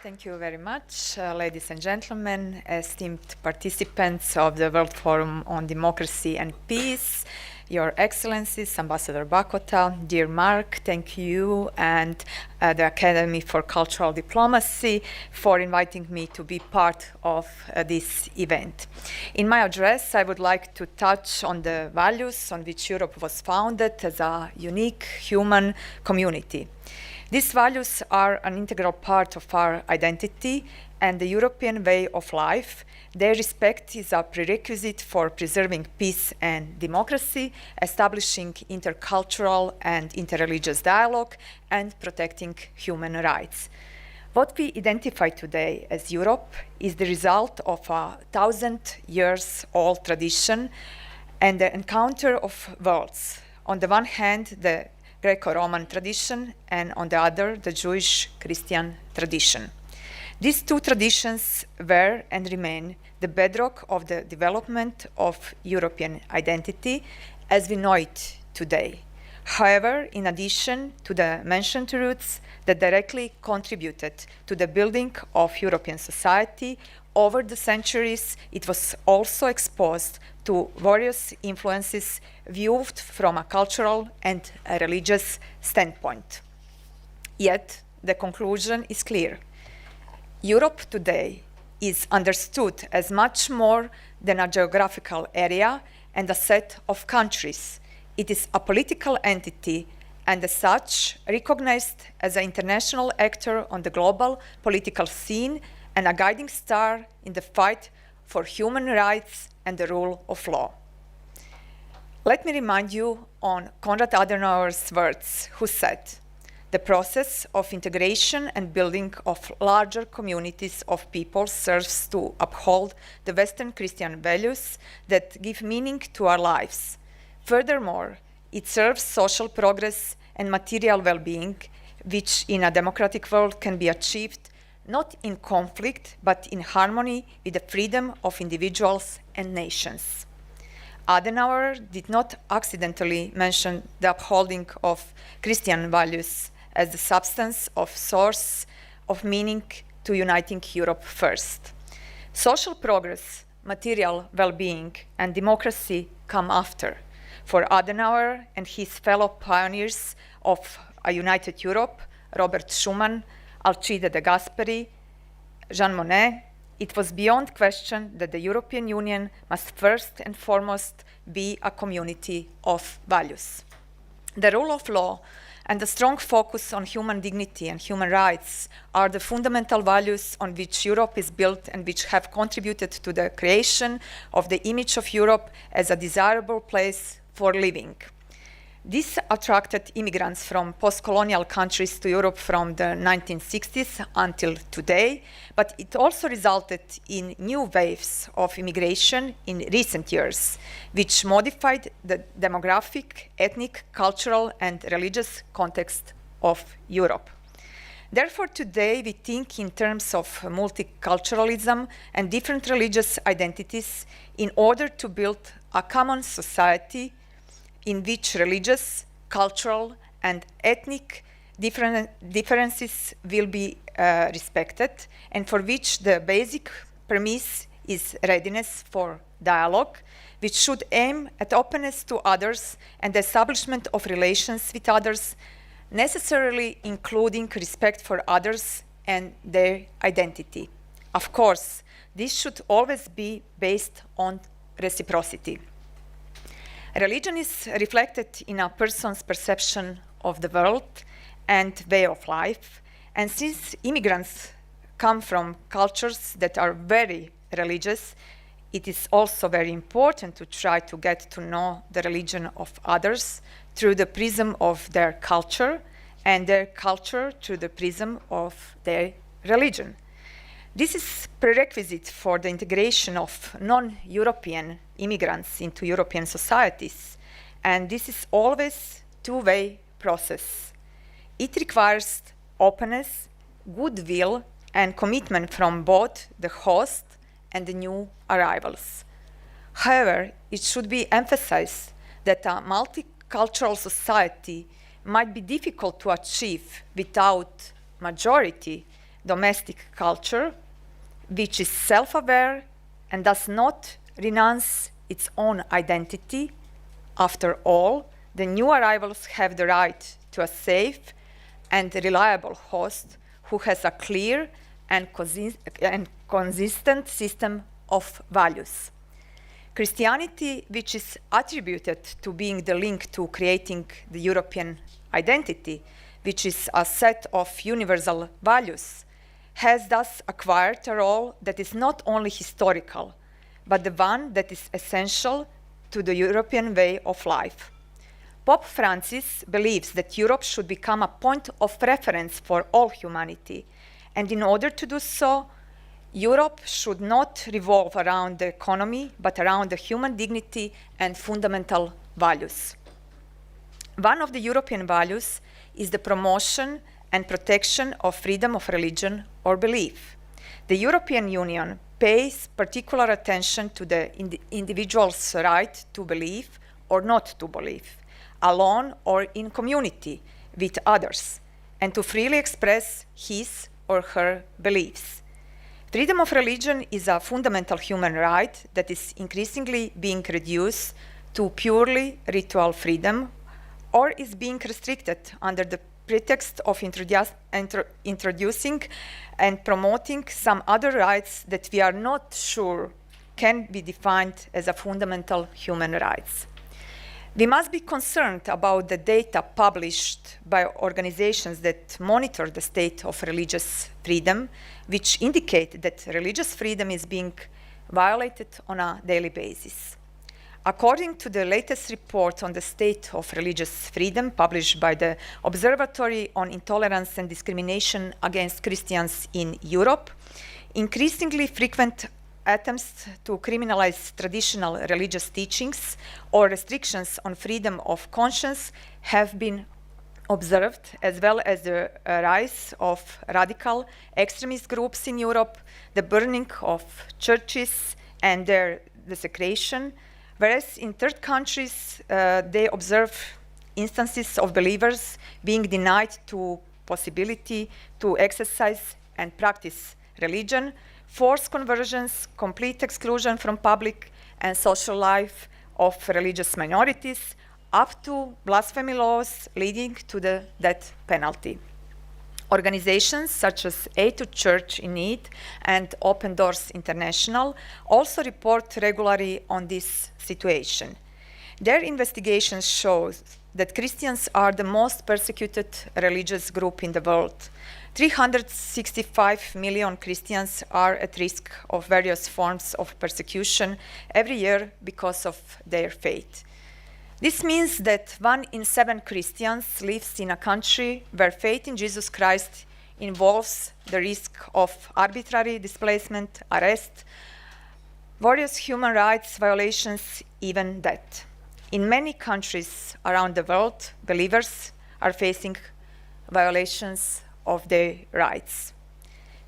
Thank you very much, ladies and gentlemen, esteemed participants of the World Forum on Democracy and Peace, Your Excellencies, Ambassador Bakota, dear Mark, thank you and the Academy for Cultural Diplomacy for inviting me to be part of this event. In my address, I would like to touch on the values on which Europe was founded as a unique human community. These values are an integral part of our identity and the European way of life. Their respect is a prerequisite for preserving peace and democracy, establishing intercultural and interreligious dialogue, and protecting human rights. What we identify today as Europe is the result of a 1,000-years-old tradition and the encounter of worlds. On the one hand, the Greco-Roman tradition, and on the other, the Jewish-Christian tradition. These two traditions were and remain the bedrock of the development of European identity as we know it today. However, in addition to the mentioned roots that directly contributed to the building of European society, over the centuries, it was also exposed to various influences viewed from a cultural and a religious standpoint. Yet, the conclusion is clear. Europe today is understood as much more than a geographical area and a set of countries. It is a political entity and as such recognized as an international actor on the global political scene and a guiding star in the fight for human rights and the rule of law. Let me remind you on Konrad Adenauer's words, who said, "The process of integration and building of larger communities of people serves to uphold the Western Christian values that give meaning to our lives. Furthermore, it serves social progress and material well-being, which in a democratic world can be achieved not in conflict, but in harmony with the freedom of individuals and nations." Adenauer did not accidentally mention the upholding of Christian values as the substance of source of meaning to uniting Europe first. Social progress, material well-being, and democracy come after. For Adenauer and his fellow pioneers of a united Europe, Robert Schuman, Alcide de Gasperi, Jean Monnet, it was beyond question that the European Union must first and foremost be a community of values. The rule of law and the strong focus on human dignity and human rights are the fundamental values on which Europe is built and which have contributed to the creation of the image of Europe as a desirable place for living. This attracted immigrants from post-colonial countries to Europe from the 1960s until today, but it also resulted in new waves of immigration in recent years, which modified the demographic, ethnic, cultural, and religious context of Europe. Therefore, today we think in terms of multiculturalism and different religious identities in order to build a common society in which religious, cultural, and ethnic differences will be respected, and for which the basic premise is readiness for dialogue, which should aim at openness to others and the establishment of relations with others, necessarily including respect for others and their identity. Of course, this should always be based on reciprocity. Religion is reflected in a person's perception of the world and way of life, and since immigrants come from cultures that are very religious, it is also very important to try to get to know the religion of others through the prism of their culture, and their culture through the prism of their religion. This is prerequisite for the integration of non-European immigrants into European societies, and this is always a two-way process. It requires openness, goodwill, and commitment from both the host and the new arrivals. However, it should be emphasized that a multicultural society might be difficult to achieve without majority domestic culture, which is self-aware and does not renounce its own identity. After all, the new arrivals have the right to a safe and reliable host who has a clear and consistent system of values. Christianity, which is attributed to being the link to creating the European identity, which is a set of universal values, has thus acquired a role that is not only historical, but the one that is essential to the European way of life. Pope Francis believes that Europe should become a point of reference for all humanity, and in order to do so, Europe should not revolve around the economy, but around the human dignity and fundamental values. One of the European values is the promotion and protection of freedom of religion or belief. The European Union pays particular attention to the individual's right to believe or not to believe, alone or in community with others, and to freely express his or her beliefs. Freedom of religion is a fundamental human right that is increasingly being reduced to purely ritual freedom, or is being restricted under the pretext of introducing and promoting some other rights that we are not sure can be defined as a fundamental human rights. We must be concerned about the data published by organizations that monitor the state of religious freedom, which indicate that religious freedom is being violated on a daily basis. According to the latest report on the state of religious freedom published by the Observatory on Intolerance and Discrimination Against Christians in Europe, increasingly frequent attempts to criminalize traditional religious teachings or restrictions on freedom of conscience have been observed, as well as the rise of radical extremist groups in Europe, the burning of churches and their desecration, whereas in third countries they observe instances of believers being denied to possibility to exercise and practice religion, forced conversions, complete exclusion from public and social life of religious minorities, up to blasphemy laws leading to the death penalty. Organizations such as Aid to Church in Need and Open Doors International also report regularly on this situation. Their investigations show that Christians are the most persecuted religious group in the world. 365 million Christians are at risk of various forms of persecution every year because of their faith. This means that 1 in 7 Christians lives in a country where faith in Jesus Christ involves the risk of arbitrary displacement, arrest, various human rights violations, even death. In many countries around the world, believers are facing violations of their rights.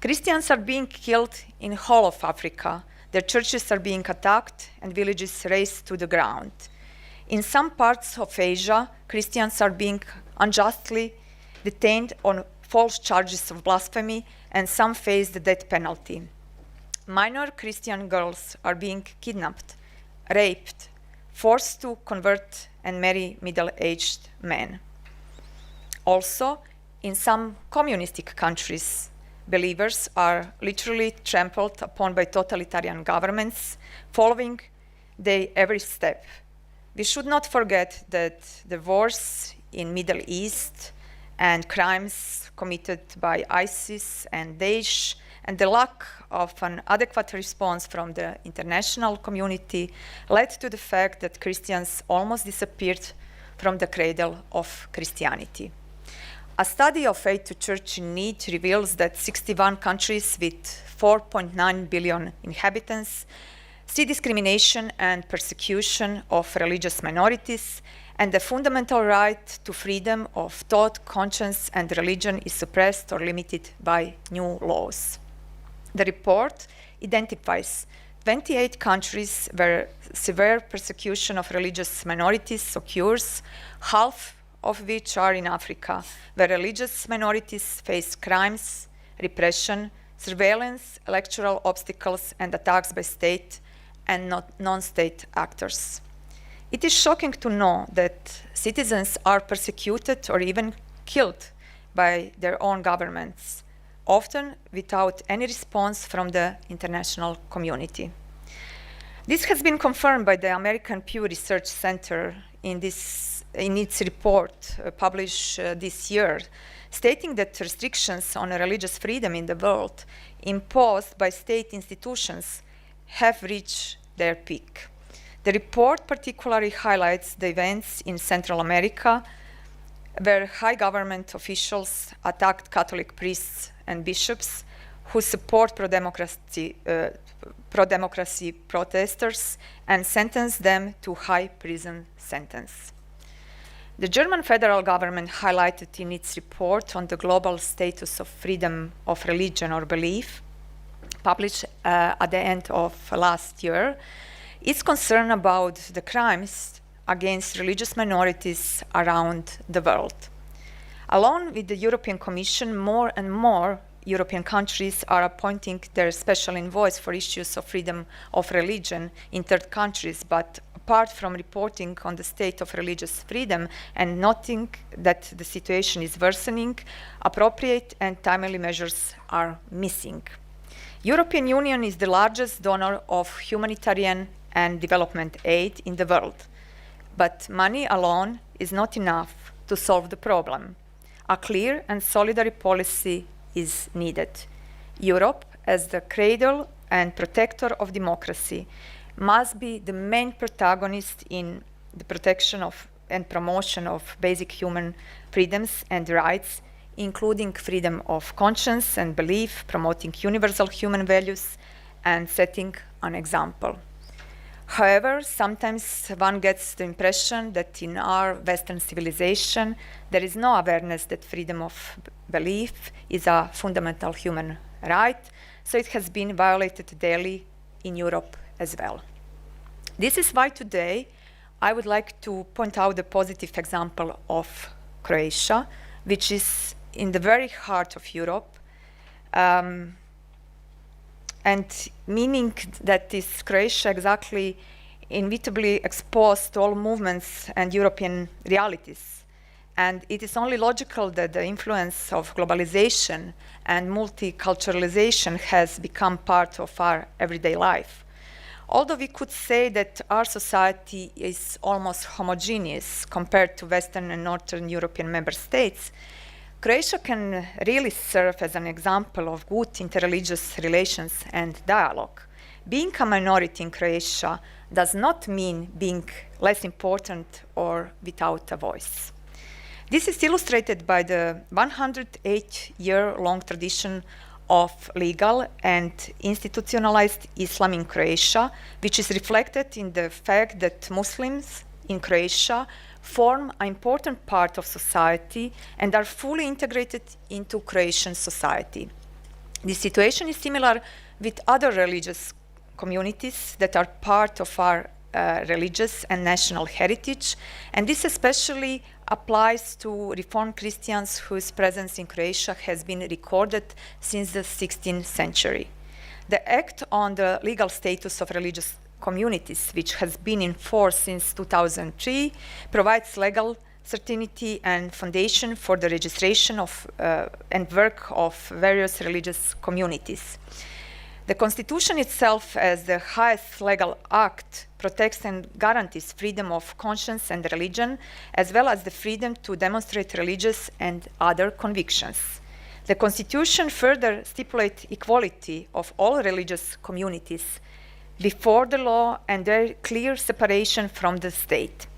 Christians are being killed in whole of Africa. Their churches are being attacked and villages razed to the ground. In some parts of Asia, Christians are being unjustly detained on false charges of blasphemy, and some face the death penalty. Minor Christian girls are being kidnapped, raped, forced to convert and marry middle-aged men. Also, in some communistic countries, believers are literally trampled upon by totalitarian governments, following their every step. We should not forget that the wars in Middle East and crimes committed by ISIS and Daesh and the lack of an adequate response from the international community led to the fact that Christians almost disappeared from the cradle of Christianity. A study of Aid to Church in Need reveals that 61 countries with 4.9 billion inhabitants see discrimination and persecution of religious minorities, and the fundamental right to freedom of thought, conscience, and religion is suppressed or limited by new laws. The report identifies 28 countries where severe persecution of religious minorities occurs, half of which are in Africa, where religious minorities face crimes, repression, surveillance, electoral obstacles, and attacks by state and non-state actors. It is shocking to know that citizens are persecuted or even killed by their own governments, often without any response from the international community. This has been confirmed by the American Pew Research Center in its report published this year, stating that restrictions on religious freedom in the world imposed by state institutions have reached their peak. The report particularly highlights the events in Central America, where high government officials attacked Catholic priests and bishops who support pro-democracy protesters and sentenced them to high prison sentence. The German federal government highlighted in its report on the global status of freedom of religion or belief, published at the end of last year, its concern about the crimes against religious minorities around the world. Along with the European Commission, more and more European countries are appointing their special envoys for issues of freedom of religion in third countries, but apart from reporting on the state of religious freedom and noting that the situation is worsening, appropriate and timely measures are missing. European Union is the largest donor of humanitarian and development aid in the world, but money alone is not enough to solve the problem. A clear and solidary policy is needed. Europe, as the cradle and protector of democracy, must be the main protagonist in the protection of and promotion of basic human freedoms and rights, including freedom of conscience and belief, promoting universal human values, and setting an example. However, sometimes one gets the impression that in our Western civilization, there is no awareness that freedom of belief is a fundamental human right, so it has been violated daily in Europe as well. This is why today I would like to point out the positive example of Croatia, which is in the very heart of Europe, and meaning that is Croatia exactly inevitably exposed to all movements and European realities. And it is only logical that the influence of globalization and multiculturalization has become part of our everyday life. Although we could say that our society is almost homogeneous compared to Western and Northern European member states, Croatia can really serve as an example of good interreligious relations and dialogue. Being a minority in Croatia does not mean being less important or without a voice. This is illustrated by the 108-year-long tradition of legal and institutionalized Islam in Croatia, which is reflected in the fact that Muslims in Croatia form an important part of society and are fully integrated into Croatian society. The situation is similar with other religious communities that are part of our religious and national heritage, and this especially applies to Reformed Christians whose presence in Croatia has been recorded since the 16th century. The Act on the Legal Status of Religious Communities, which has been in force since 2003, provides legal certainty and foundation for the registration of and work of various religious communities. The Constitution itself, as the highest legal act, protects and guarantees freedom of conscience and religion, as well as the freedom to demonstrate religious and other convictions. The Constitution further stipulates equality of all religious communities before the law and their clear separation from the state.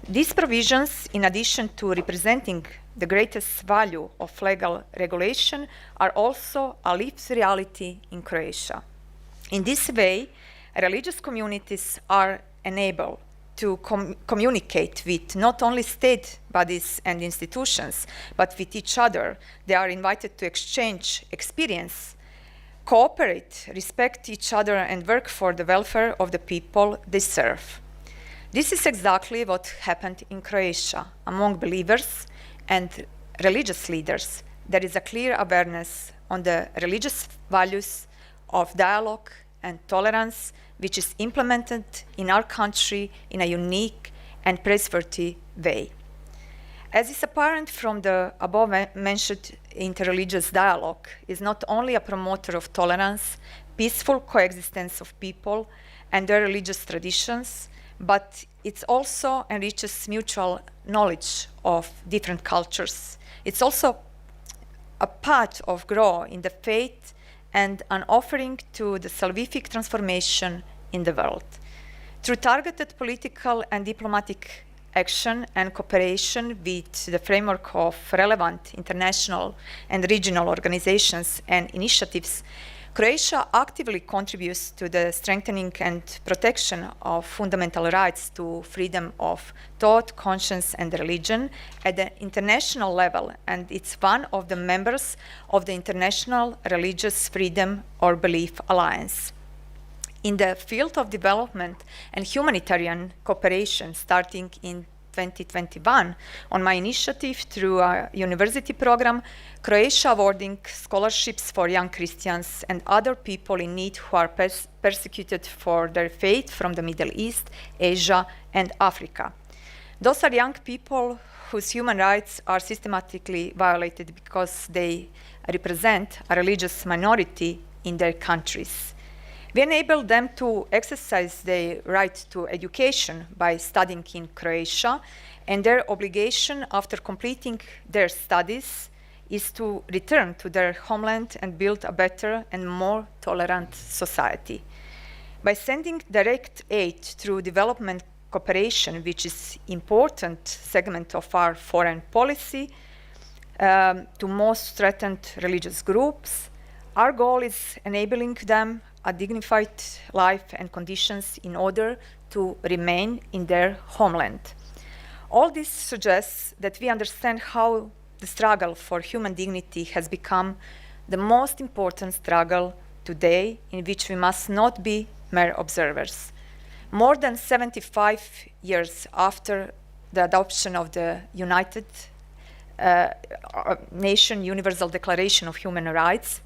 These provisions, in addition to representing the greatest value of legal regulation, are also a lived reality in Croatia. In this way, religious communities are enabled to communicate with not only state bodies and institutions, but with each other. They are invited to exchange experience, cooperate, respect each other, and work for the welfare of the people they serve. This is exactly what happened in Croatia. Among believers and religious leaders, there is a clear awareness on the religious values of dialogue and tolerance, which is implemented in our country in a unique and praiseworthy way. As is apparent from the above mentioned interreligious dialogue, is not only a promoter of tolerance, peaceful coexistence of people and their religious traditions, but it also enriches mutual knowledge of different cultures. It's also a path of growth in the faith and an offering to the salvific transformation in the world. Through targeted political and diplomatic action and cooperation with the framework of relevant international and regional organizations and initiatives, Croatia actively contributes to the strengthening and protection of fundamental rights to freedom of thought, conscience, and religion at the international level, and it's one of the members of the International Religious Freedom or Belief Alliance. In the field of development and humanitarian cooperation, starting in 2021, on my initiative through a university program, Croatia awarding scholarships for young Christians and other people in need who are persecuted for their faith from the Middle East, Asia, and Africa. Those are young people whose human rights are systematically violated because they represent a religious minority in their countries. We enable them to exercise their right to education by studying in Croatia, and their obligation after completing their studies is to return to their homeland and build a better and more tolerant society. By sending direct aid through development cooperation, which is an important segment of our foreign policy, to most threatened religious groups, our goal is enabling them a dignified life and conditions in order to remain in their homeland. All this suggests that we understand how the struggle for human dignity has become the most important struggle today, in which we must not be mere observers. More than 75 years after the adoption of the United Nations Universal Declaration of Human Rights,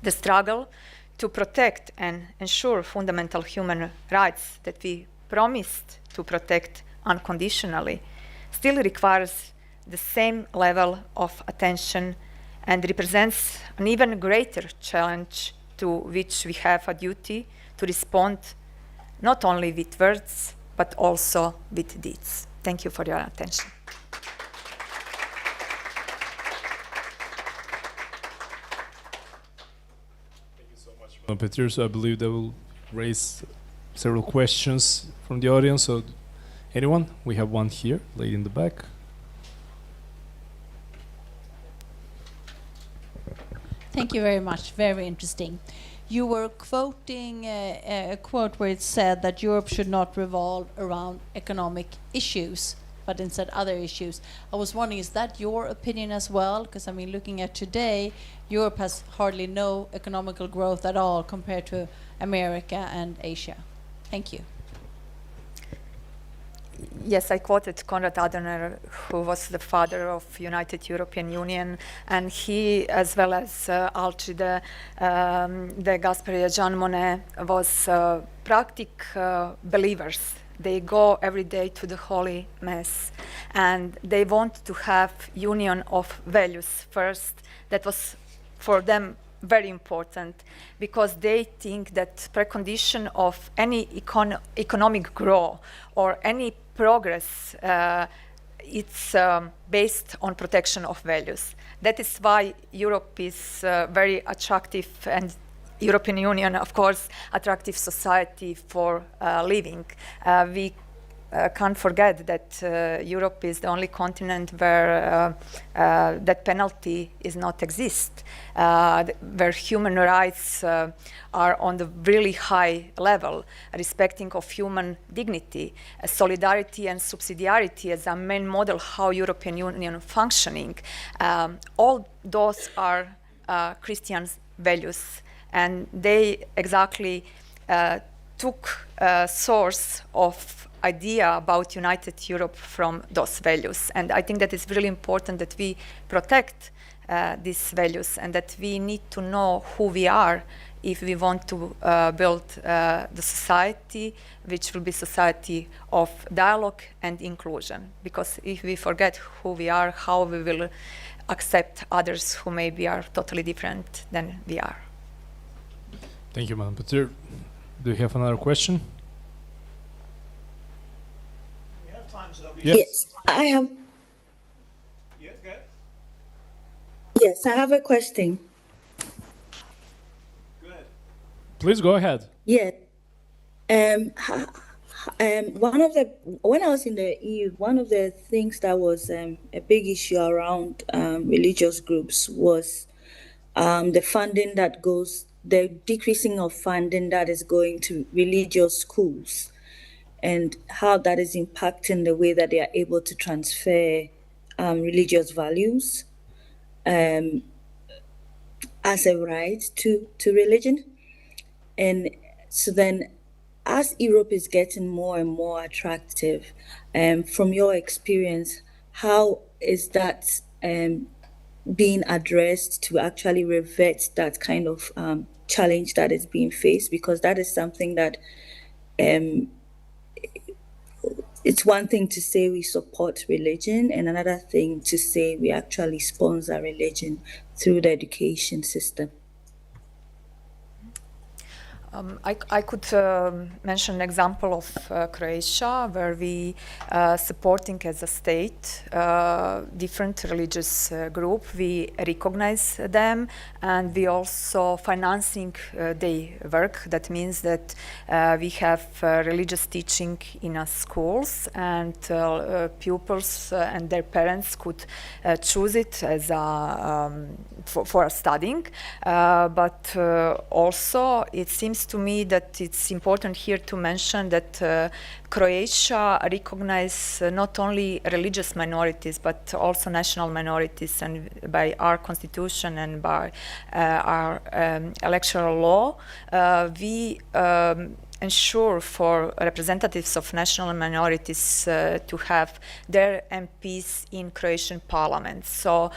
the struggle to protect and ensure fundamental human rights that we promised to protect unconditionally still requires the same level of attention and represents an even greater challenge to which we have a duty to respond not only with words but also with deeds. Thank you for your attention. Petir, so I believe that will raise several questions from the audience. So, anyone? We have one here, lady in the back. Thank you very much. Very interesting. You were quoting a quote where it said that Europe should not revolve around economic issues, but instead other issues. I was wondering, is that your opinion as well? Because I mean, looking at today, Europe has hardly no economical growth at all compared to America and Asia. Thank you. Yes, I quoted Konrad Adenauer, who was the father of United European Union, and he, as well as Alcide de Gasperi and Jean Monnet, was practic believers. They go every day to the Holy Mass, and they want to have union of values first. That was for them very important, because they think that precondition of any economic growth or any progress, it's based on protection of values. That is why Europe is very attractive, and European Union, of course, attractive society for living. We can't forget that Europe is the only continent where that penalty is not exist, where human rights are on the really high level, respecting of human dignity, solidarity and subsidiarity as a main model how European Union functioning. All those are Christian values, and they exactly took a source of idea about United Europe from those values. And I think that it's really important that we protect these values, and that we need to know who we are if we want to build the society, which will be society of dialogue and inclusion. Because if we forget who we are, how we will accept others who maybe are totally different than we are. Thank you, Madam Petir. Do you have another question? We have time, so Yes, I have. Yeah, go ahead. Yes, I have a question. Go ahead. Please go ahead. Yeah. One of the when I was in the EU, one of the things that was a big issue around religious groups was the funding that goes, the decreasing of funding that is going to religious schools, and how that is impacting the way that they are able to transfer religious values as a right to religion. And so then, as Europe is getting more and more attractive, from your experience, how is that being addressed to actually revert that kind of challenge that is being faced? Because that is something that it's one thing to say we support religion, and another thing to say we actually sponsor religion through the education system. I could mention an example of Croatia, where we supporting as a state different religious group. We recognize them, and we also financing their work. That means that we have religious teaching in our schools, and pupils and their parents could choose it as a for studying. But also it seems to me that it's important here to mention that Croatia recognizes not only religious minorities but also national minorities, and by our constitution and by our electoral law, we ensure for representatives of national minorities to have their MPs in Croatian parliament. So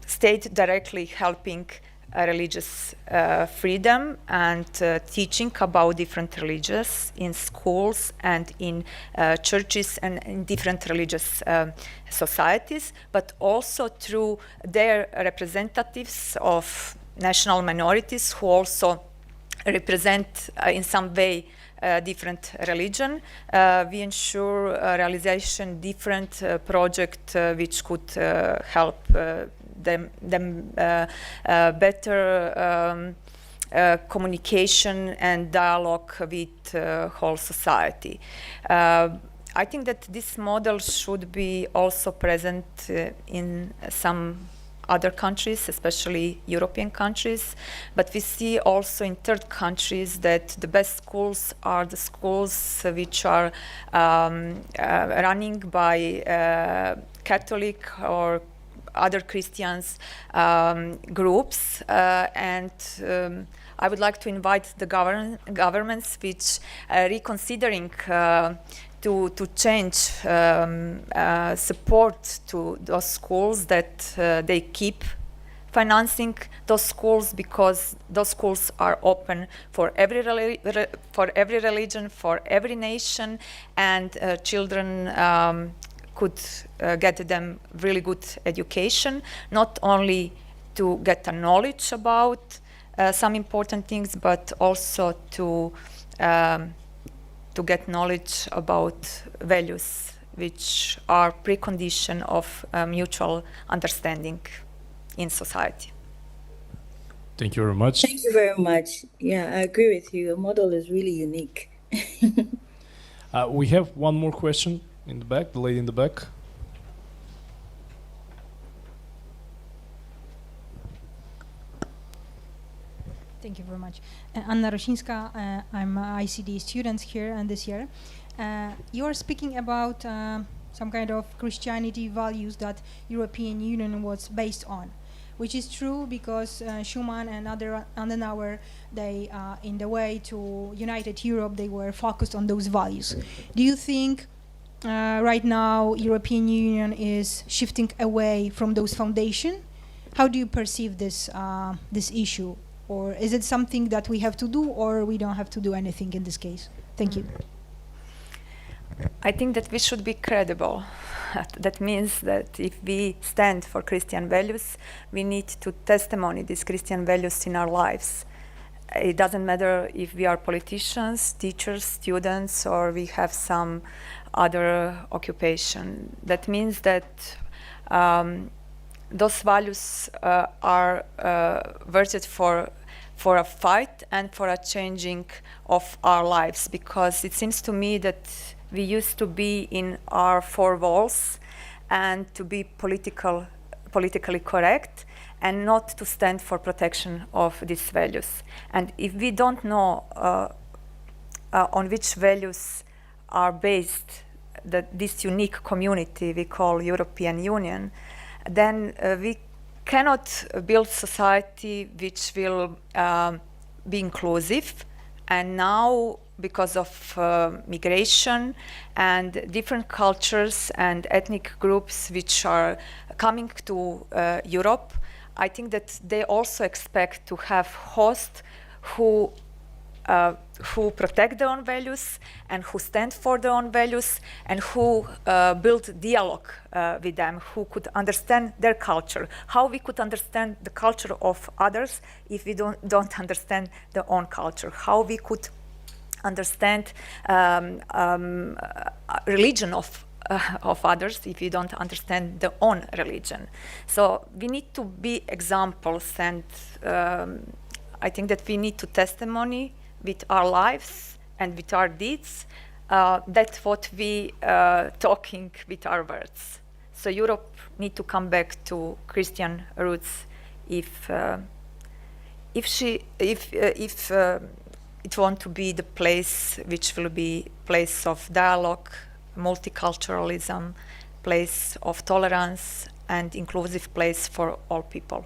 state directly helping religious freedom and teaching about different religions in schools and in churches and in different religious societies, but also through their representatives of national minorities who also represent in some way different religion. We ensure realization different project which could help them better communication and dialogue with whole society. I think that this model should be also present in some other countries, especially European countries, but we see also in third countries that the best schools are the schools which are running by Catholic or other Christians groups, and I would like to invite the governments which are reconsidering to change support to those schools, that they keep financing those schools, because those schools are open for every religion, for every nation, and children could get them really good education, not only to get a knowledge about some important things, but also to get knowledge about values, which are precondition of mutual understanding in society. Thank you very much. Thank you very much. Yeah, I agree with you. Your model is really unique. We have one more question in the back, the lady in the back. Thank you very much. Anna Roshinska, I'm an ICD student here and this year. You are speaking about some kind of Christianity values that European Union was based on, which is true because Schuman and Adenauer, they in the way to united Europe, they were focused on those values. Do you think right now European Union is shifting away from those foundation how do you perceive this this issue? Or is it something that we have to do, or we don't have to do anything in this case? Thank you. I think that we should be credible. That means that if we stand for Christian values, we need to testimony these Christian values in our lives. It doesn't matter if we are politicians, teachers, students, or we have some other occupation. That means that those values are worth for a fight and for a changing of our lives, because it seems to me that we used to be in our four walls and to be politically correct and not to stand for protection of these values. And if we don't know on which values are based this unique community we call European Union, then we cannot build society which will be inclusive. And now, because of migration and different cultures and ethnic groups which are coming to Europe, I think that they also expect to have hosts who protect their own values and who stand for their own values and who build dialogue with them, who could understand their culture. How we could understand the culture of others if we don't understand their own culture? How we could understand religion of others if you don't understand their own religion? So we need to be examples, and I think that we need to testimony with our lives and with our deeds. That's what we talking with our words. So Europe need to come back to Christian roots if it want to be the place which will be place of dialogue, multiculturalism, place of tolerance, and inclusive place for all people.